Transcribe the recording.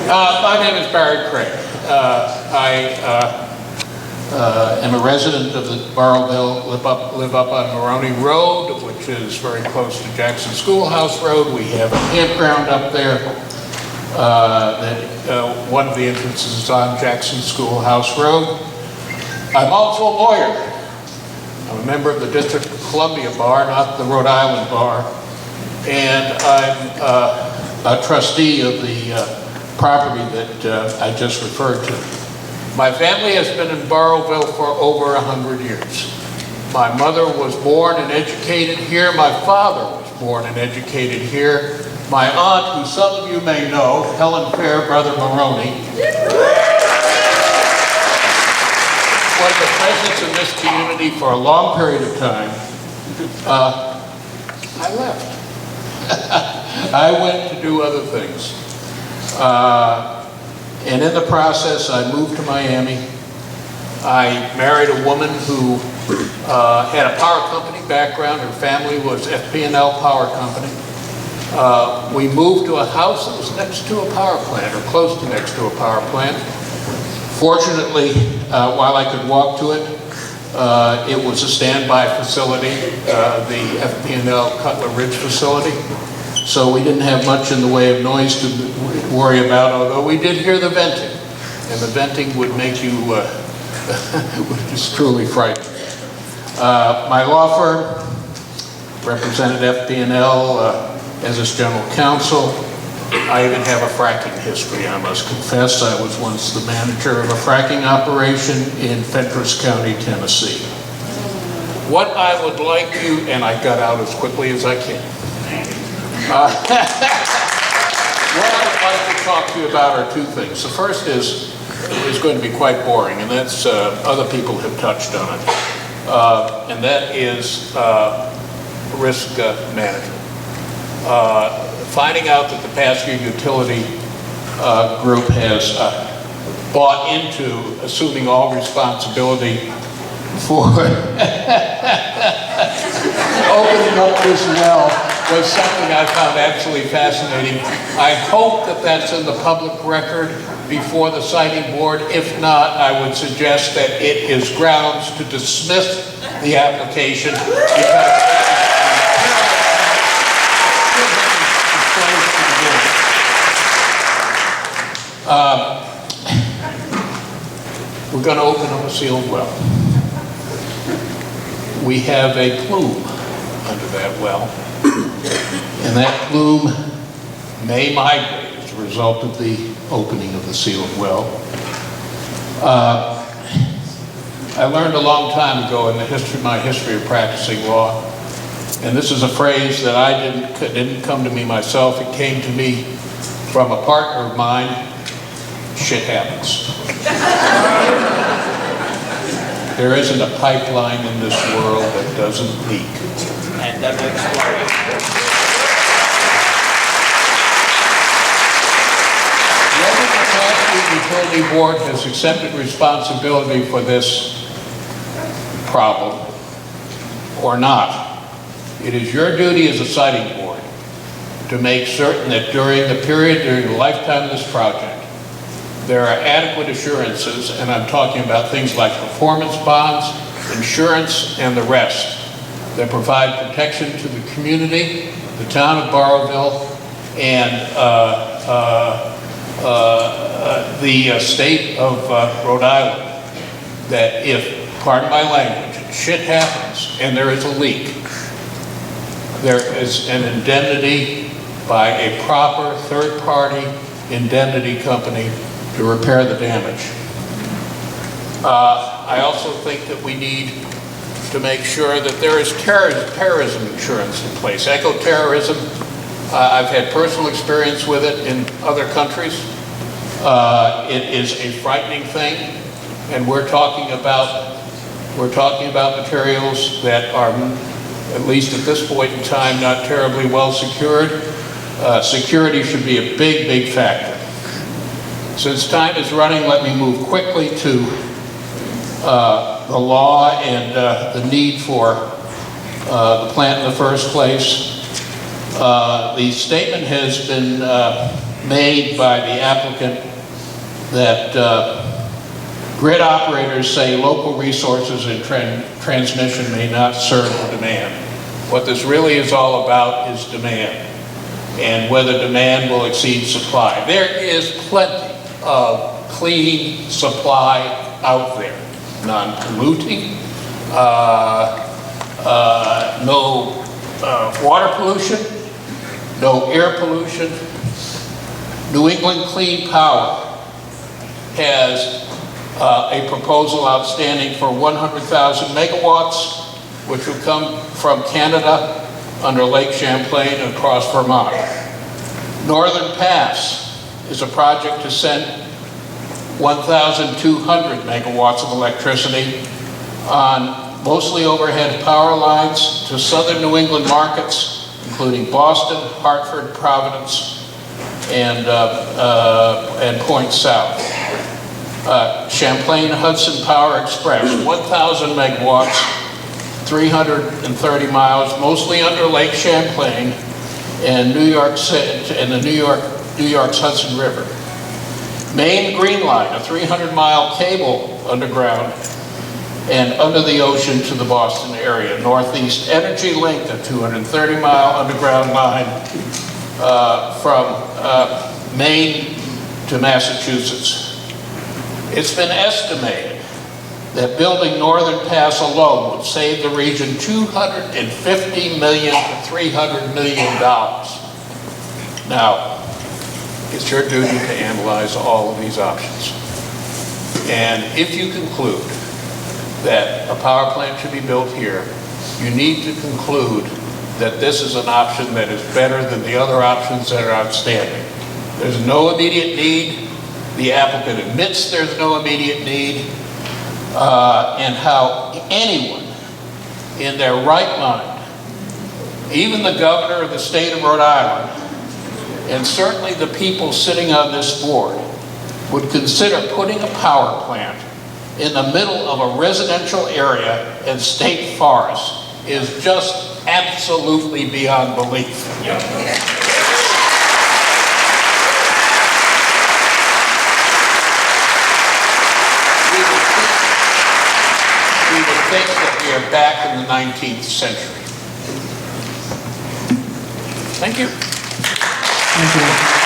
My name is Barry Craig. I am a resident of the Barrowville, live up on Maroney Road, which is very close to Jackson Schoolhouse Road. We have a campground up there. One of the entrances is on Jackson Schoolhouse Road. I'm also a lawyer. I'm a member of the District of Columbia Bar, not the Rhode Island Bar. And I'm a trustee of the property that I just referred to. My family has been in Barrowville for over 100 years. My mother was born and educated here. My father was born and educated here. My aunt, who some of you may know, Helen Fairbrother Maroney, was a presence in this community for a long period of time. I left. I went to do other things. And in the process, I moved to Miami. I married a woman who had a power company background. Her family was FP&L Power Company. We moved to a house that was next to a power plant, or close to next to a power plant. Fortunately, while I could walk to it, it was a standby facility, the FP&L Cutler Ridge facility. So we didn't have much in the way of noise to worry about, although we did hear the venting. And the venting would make you just truly frightened. My law firm represented FP&L as its general counsel. I even have a fracking history, I must confess. I was once the manager of a fracking operation in Fentress County, Tennessee. What I would like you, and I got out as quickly as I can. What I would like to talk to you about are two things. The first is going to be quite boring, and that's other people have touched on it, and that is risk management. Finding out that the Passenger Utility Group has bought into assuming all responsibility for opening up this well was something I found absolutely fascinating. I hope that that's in the public record before the siting board. If not, I would suggest that it is grounds to dismiss the application because we're going to open up a sealed well. We have a plume under that well, and that plume may migrate as a result of the opening of the sealed well. I learned a long time ago in my history of practicing law, and this is a phrase that didn't come to me myself. It came to me from a partner of mine. Shit happens. There isn't a pipeline in this world that doesn't leak. And that whether the Utility Board has accepted responsibility for this problem or not, it is your duty as a siting board to make certain that during the lifetime of this project, there are adequate assurances, and I'm talking about things like performance bonds, insurance, and the rest, that provide protection to the community, the town of Barrowville, and the state of Rhode Island, that if, pardon my language, shit happens and there is a leak, there is an indemnity by a proper third-party indemnity company to repair the damage. I also think that we need to make sure that there is terrorism insurance in place. Eco-terrorism, I've had personal experience with it in other countries. It is a frightening thing, and we're talking about materials that are, at least at this point in time, not terribly well secured. Security should be a big, big factor. Since time is running, let me move quickly to the law and the need for the plant in the first place. The statement has been made by the applicant that grid operators say local resources and transmission may not serve the demand. What this really is all about is demand, and whether demand will exceed supply. There is plenty of clean supply out there, non-polluting, no water pollution, no air pollution. New England Clean Power has a proposal outstanding for 100,000 megawatts, which will come from Canada under Lake Champlain and across Vermont. Northern Pass is a project to send 1,200 megawatts of electricity on mostly overhead power lines to southern New England markets, including Boston, Hartford, Providence, and Point South. Champlain Hudson Power Express, 1,000 megawatts, 330 miles, mostly under Lake Champlain and New York's Hudson River. Maine Green Line, a 300-mile cable underground and under the ocean to the Boston area. Northeast Energy Link, a 230-mile underground line from Maine to Massachusetts. It's been estimated that building Northern Pass alone would save the region $250 million to $300 million. Now, it's your duty to analyze all of these options. And if you conclude that a power plant should be built here, you need to conclude that this is an option that is better than the other options that are outstanding. There's no immediate need. The applicant admits there's no immediate need, and how anyone in their right mind, even the governor of the state of Rhode Island, and certainly the people sitting on this board, would consider putting a power plant in the middle of a residential area and state forest is just absolutely beyond belief. We would think that we are back in the 19th century. Thank you. Thank you.